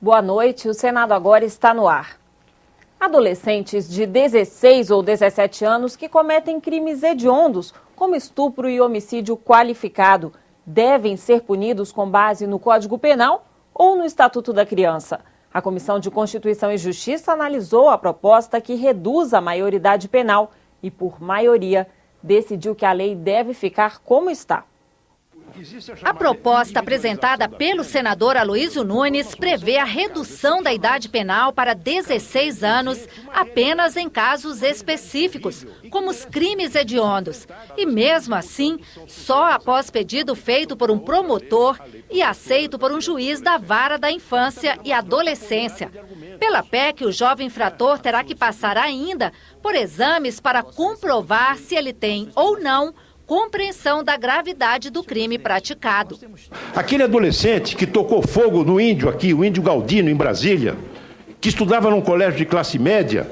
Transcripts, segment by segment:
Boa noite, o Senado agora está no ar. Adolescentes de 16 ou 17 anos que cometem crimes hediondos, como estupro e homicídio qualificado, devem ser punidos com base no Código Penal ou no Estatuto da Criança. A Comissão de Constituição e Justiça analisou a proposta que reduz a maioridade penal e, por maioria, decidiu que a lei deve ficar como está. A proposta apresentada pelo senador Aloysio Nunes prevê a redução da idade penal para 16 anos apenas em casos específicos, como os crimes hediondos. E mesmo assim, só após pedido feito por um promotor e aceito por um juiz da Vara da Infância e Adolescência. Pela PEC, o jovem infrator terá que passar ainda por exames para comprovar se ele tem ou não compreensão da gravidade do crime praticado. Aquele adolescente que tocou fogo no índio aqui, o índio Galdino, em Brasília, que estudava num colégio de classe média,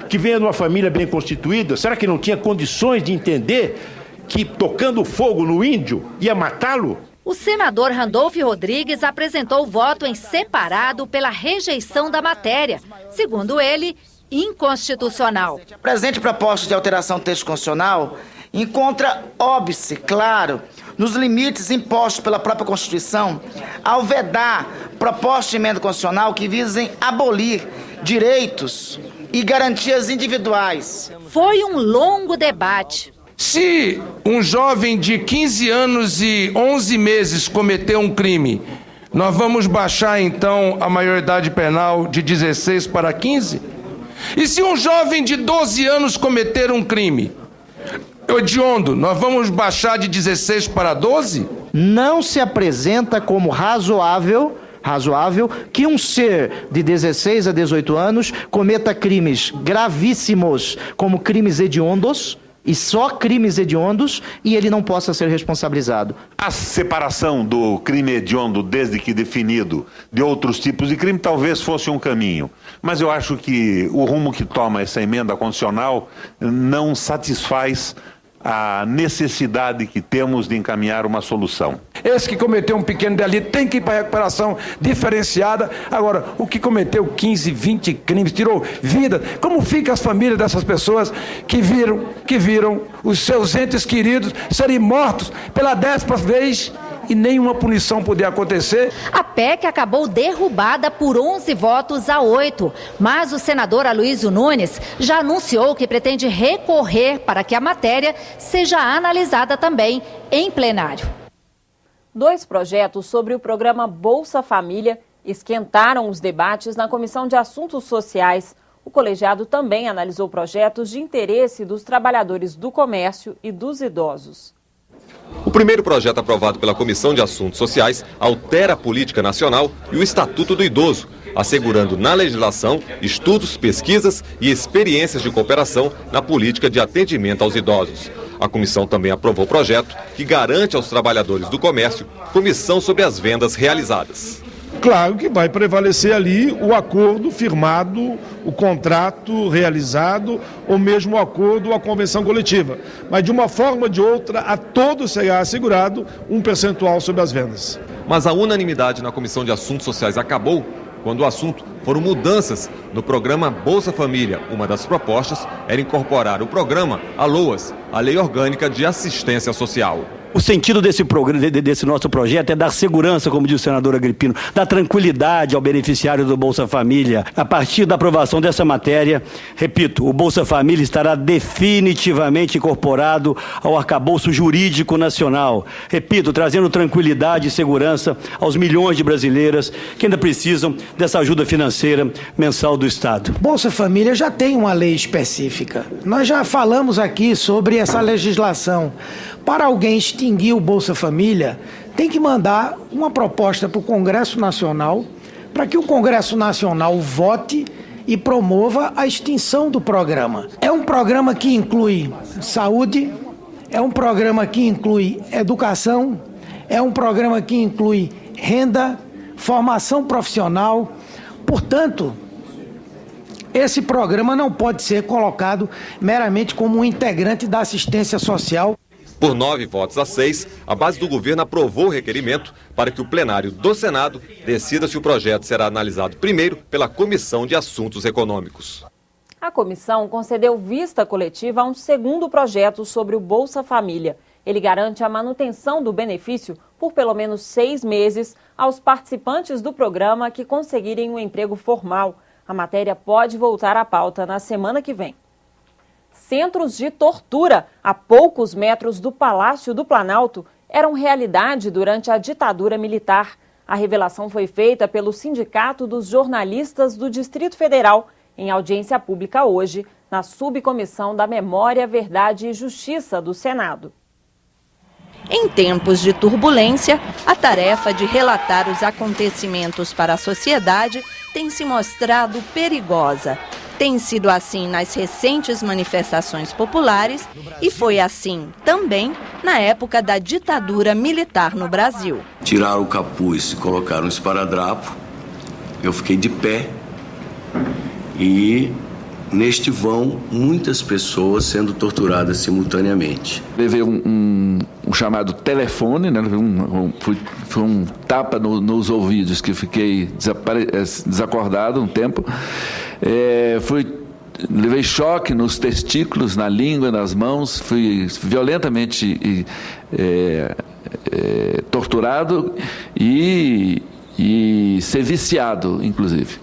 que veio de uma família bem constituída, será que não tinha condições de entender que tocando fogo no índio ia matá-lo? O senador Randolfo Rodrigues apresentou o voto em separado pela rejeição da matéria, segundo ele, inconstitucional. A presente proposta de alteração do texto constitucional encontra óbice, claro, nos limites impostos pela própria Constituição, ao vedar propostas de emenda constitucional que visem abolir direitos e garantias individuais. Foi um longo debate. Se um jovem de 15 anos e 11 meses cometeu um crime, nós vamos baixar então a maioridade penal de 16 para 15? E se um jovem de 12 anos cometer um crime hediondo, nós vamos baixar de 16 para 12? Não se apresenta como razoável que um ser de 16 a 18 anos cometa crimes gravíssimos, como crimes hediondos, e só crimes hediondos, e ele não possa ser responsabilizado. A separação do crime hediondo, desde que definido, de outros tipos de crime, talvez fosse um caminho. Mas eu acho que o rumo que toma essa emenda constitucional não satisfaz a necessidade que temos de encaminhar uma solução. Esse que cometeu um pequeno delito tem que ir para recuperação diferenciada. Agora, o que cometeu 15, 20 crimes, tirou vida, como fica as famílias dessas pessoas que viram os seus entes queridos serem mortos pela 10ª vez e nenhuma punição poder acontecer? A PEC acabou derrubada por 11 votos a 8, mas o senador Aloysio Nunes já anunciou que pretende recorrer para que a matéria seja analisada também em plenário. 2 projetos sobre o programa Bolsa Família esquentaram os debates na Comissão de Assuntos Sociais. O colegiado também analisou projetos de interesse dos trabalhadores do comércio e dos idosos. O primeiro projeto aprovado pela Comissão de Assuntos Sociais altera a política nacional e o Estatuto do Idoso, assegurando na legislação estudos, pesquisas e experiências de cooperação na política de atendimento aos idosos. A comissão também aprovou o projeto que garante aos trabalhadores do comércio comissão sobre as vendas realizadas. Claro que vai prevalecer ali o acordo firmado, o contrato realizado, ou mesmo o acordo, a convenção coletiva. Mas de uma forma ou de outra, a todos será assegurado um percentual sobre as vendas. Mas a unanimidade na Comissão de Assuntos Sociais acabou quando o assunto foram mudanças no programa Bolsa Família. Uma das propostas era incorporar o programa à LOAS, a Lei Orgânica de Assistência Social. O sentido desse nosso projeto é dar segurança, como disse o senador Agripino, dar tranquilidade ao beneficiário do Bolsa Família. A partir da aprovação dessa matéria, repito, o Bolsa Família estará definitivamente incorporado ao arcabouço jurídico nacional. Repito, trazendo tranquilidade e segurança aos milhões de brasileiras que ainda precisam dessa ajuda financeira mensal do Estado. Bolsa Família já tem uma lei específica. Nós já falamos aqui sobre essa legislação. Para alguém extinguir o Bolsa Família, tem que mandar uma proposta para o Congresso Nacional, para que o Congresso Nacional vote e promova a extinção do programa. É um programa que inclui saúde, é um programa que inclui educação, é um programa que inclui renda, formação profissional. Portanto, esse programa não pode ser colocado meramente como um integrante da assistência social. Por 9 votos a 6, a base do governo aprovou o requerimento para que o plenário do Senado decida se o projeto será analisado primeiro pela Comissão de Assuntos Econômicos. A comissão concedeu vista coletiva a um segundo projeto sobre o Bolsa Família. Ele garante a manutenção do benefício por pelo menos 6 meses aos participantes do programa que conseguirem um emprego formal. A matéria pode voltar à pauta na semana que vem. Centros de tortura a poucos metros do Palácio do Planalto eram realidade durante a ditadura militar. A revelação foi feita pelo Sindicato dos Jornalistas do Distrito Federal em audiência pública hoje, na Subcomissão da Memória, Verdade e Justiça do Senado. Em tempos de turbulência, a tarefa de relatar os acontecimentos para a sociedade tem se mostrado perigosa. Tem sido assim nas recentes manifestações populares e foi assim também na época da ditadura militar no Brasil. Tiraram o capuz e colocaram um esparadrapo, eu fiquei de pé e neste vão muitas pessoas sendo torturadas simultaneamente. Levei um chamado telefone, né? Foi um tapa nos ouvidos que fiquei desacordado um tempo. Levei choque nos testículos, na língua, nas mãos, fui violentamente torturado e ser viciado, inclusive.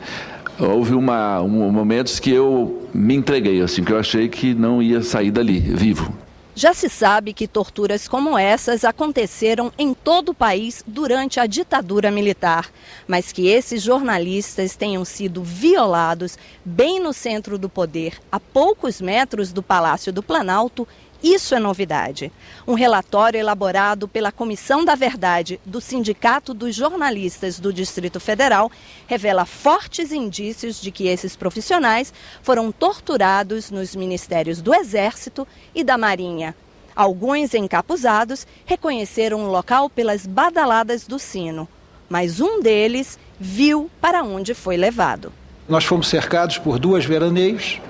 Houve momentos que eu me entreguei, assim, que eu achei que não ia sair dali, vivo. Já se sabe que torturas como essas aconteceram em todo o país durante a ditadura militar, mas que esses jornalistas tenham sido violados bem no centro do poder, a poucos metros do Palácio do Planalto, isso é novidade. Um relatório elaborado pela Comissão da Verdade do Sindicato dos Jornalistas do Distrito Federal revela fortes indícios de que esses profissionais foram torturados nos ministérios do Exército e da Marinha. Alguns encapuzados reconheceram o local pelas badaladas do sino, mas um deles viu para onde foi levado. Nós fomos cercados por 2 veraneios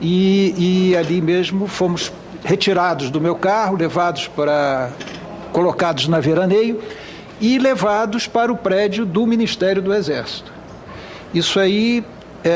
e ali mesmo fomos retirados do meu carro, colocados na veraneio e levados para o prédio do Ministério do Exército. Isso aí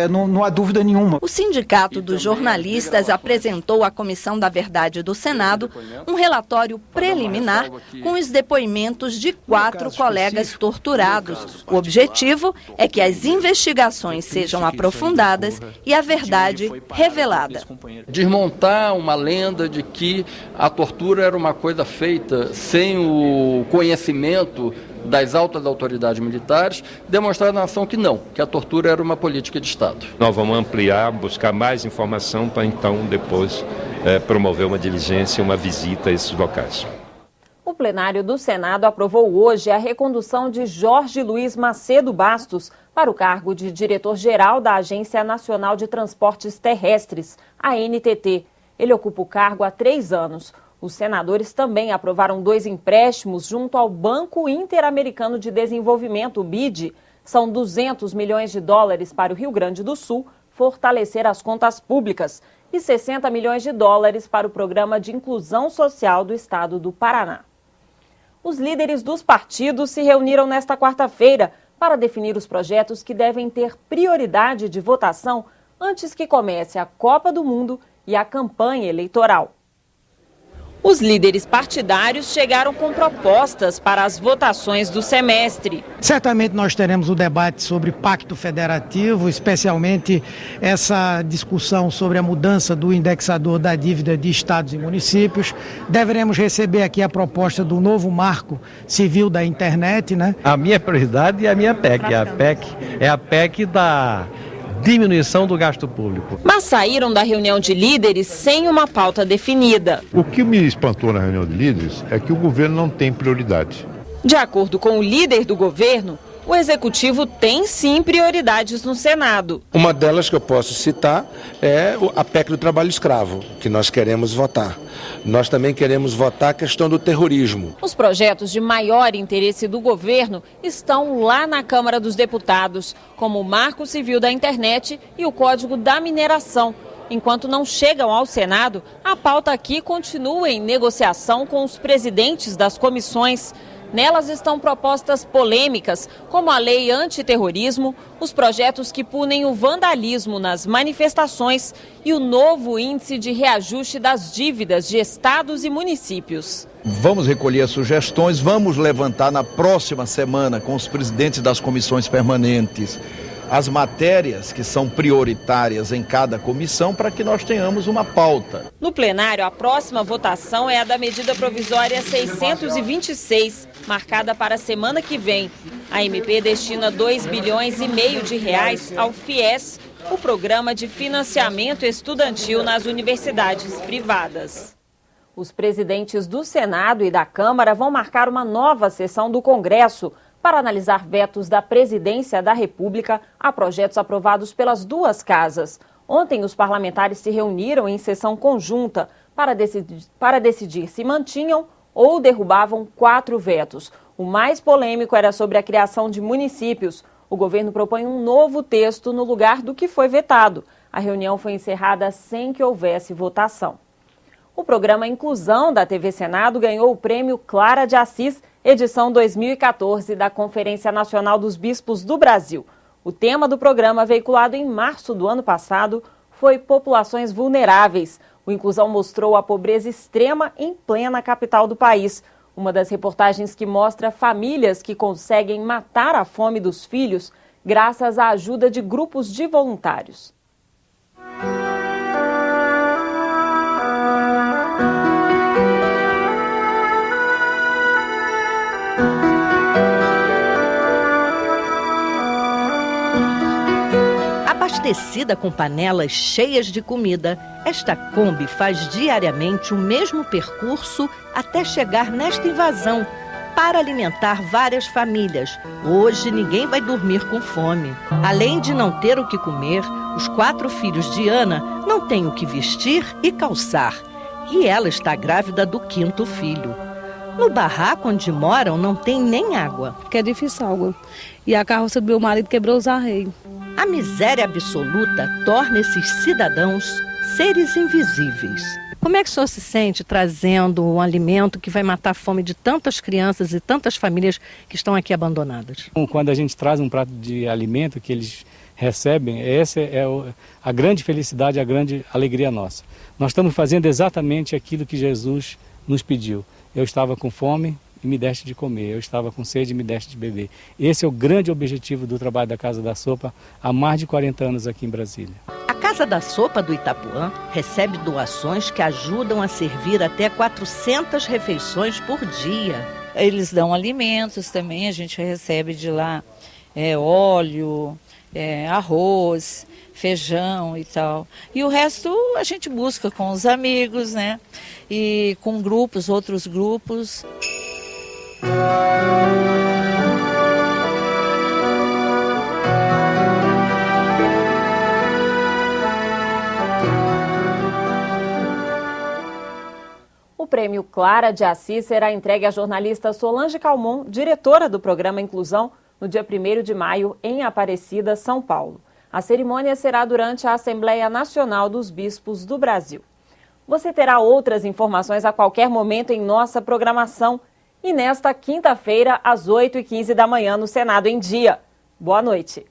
não há dúvida nenhuma. O Sindicato dos Jornalistas apresentou à Comissão da Verdade do Senado um relatório preliminar com os depoimentos de 4 colegas torturados. O objetivo é que as investigações sejam aprofundadas e a verdade revelada. Desmontar uma lenda de que a tortura era uma coisa feita sem o conhecimento das altas autoridades militares, demonstrar na ação que a tortura era uma política de Estado. Nós vamos ampliar, buscar mais informação para então depois promover uma diligência, uma visita a esses locais. O plenário do Senado aprovou hoje a recondução de Jorge Luiz Macedo Bastos para o cargo de diretor-geral da Agência Nacional de Transportes Terrestres, a ANTT. Ele ocupa o cargo há 3 anos. Os senadores também aprovaram 2 empréstimos junto ao Banco Interamericano de Desenvolvimento, o BID. São $200 milhões para o Rio Grande do Sul fortalecer as contas públicas e $60 milhões para o Programa de Inclusão Social do Estado do Paraná. Os líderes dos partidos se reuniram nesta quarta-feira para definir os projetos que devem ter prioridade de votação antes que comece a Copa do Mundo e a campanha eleitoral. Os líderes partidários chegaram com propostas para as votações do semestre. Certamente nós teremos o debate sobre pacto federativo, especialmente essa discussão sobre a mudança do indexador da dívida de estados e municípios. Deveremos receber aqui a proposta do novo marco civil da internet, né? A minha prioridade é a minha PEC. É a PEC da diminuição do gasto público. Mas saíram da reunião de líderes sem uma pauta definida. O que me espantou na reunião de líderes é que o governo não tem prioridade. De acordo com o líder do governo, o executivo tem sim prioridades no Senado. Uma delas que eu posso citar é a PEC do trabalho escravo, que nós queremos votar. Nós também queremos votar a questão do terrorismo. Os projetos de maior interesse do governo estão lá na Câmara dos Deputados, como o Marco Civil da Internet e o Código da Mineração. Enquanto não chegam ao Senado, a pauta aqui continua em negociação com os presidentes das comissões. Nelas estão propostas polêmicas, como a lei antiterrorismo, os projetos que punem o vandalismo nas manifestações e o novo índice de reajuste das dívidas de estados e municípios. Vamos recolher as sugestões, vamos levantar na próxima semana com os presidentes das comissões permanentes as matérias que são prioritárias em cada comissão para que nós tenhamos uma pauta. No plenário, a próxima votação é a da medida provisória 626, marcada para a semana que vem. A MP destina 2,5 bilhões de reais ao FIES, o Programa de Financiamento Estudantil nas Universidades Privadas. Os presidentes do Senado e da Câmara vão marcar uma nova sessão do Congresso para analisar vetos da Presidência da República a projetos aprovados pelas duas casas. Ontem, os parlamentares se reuniram em sessão conjunta para decidir se mantinham ou derrubavam 4 vetos. O mais polêmico era sobre a criação de municípios. O governo propõe um novo texto no lugar do que foi vetado. A reunião foi encerrada sem que houvesse votação. O programa Inclusão da TV Senado ganhou o prêmio Clara de Assis, edição 2014 da Conferência Nacional dos Bispos do Brasil. O tema do programa, veiculado em março do ano passado, foi Populações Vulneráveis. O Inclusão mostrou a pobreza extrema em plena capital do país. Uma das reportagens que mostra famílias que conseguem matar a fome dos filhos graças à ajuda de grupos de voluntários. Abastecida com panelas cheias de comida, esta Kombi faz diariamente o mesmo percurso até chegar nesta invasão para alimentar várias famílias. Hoje ninguém vai dormir com fome. Além de não ter o que comer, os 4 filhos de Ana não têm o que vestir e calçar. E ela está grávida do 5º filho. No barraco onde moram não tem nem água. Porque é difícil água. E a carroça do meu marido quebrou os arreios. A miséria absoluta torna esses cidadãos seres invisíveis. Como é que o senhor se sente trazendo um alimento que vai matar a fome de tantas crianças e tantas famílias que estão aqui abandonadas? Quando a gente traz um prato de alimento que eles recebem, essa é a grande felicidade, a grande alegria nossa. Nós estamos fazendo exatamente aquilo que Jesus nos pediu. Eu estava com fome e me deste de comer, eu estava com sede e me deste de beber. Esse é o grande objetivo do trabalho da Casa da Sopa há mais de 40 anos aqui em Brasília. A Casa da Sopa do Itapuã recebe doações que ajudam a servir até 400 refeições por dia. Eles dão alimentos também, a gente recebe de lá óleo, arroz, feijão e tal. E o resto a gente busca com os amigos, né? E com grupos, outros grupos. O prêmio Clara de Assis será entregue à jornalista Solange Calmon, diretora do programa Inclusão, no dia 1º de maio, em Aparecida, São Paulo. A cerimônia será durante a Assembleia Nacional dos Bispos do Brasil. Você terá outras informações a qualquer momento em nossa programação e nesta quinta-feira, às 8h15 da manhã, no Senado em Dia. Boa noite.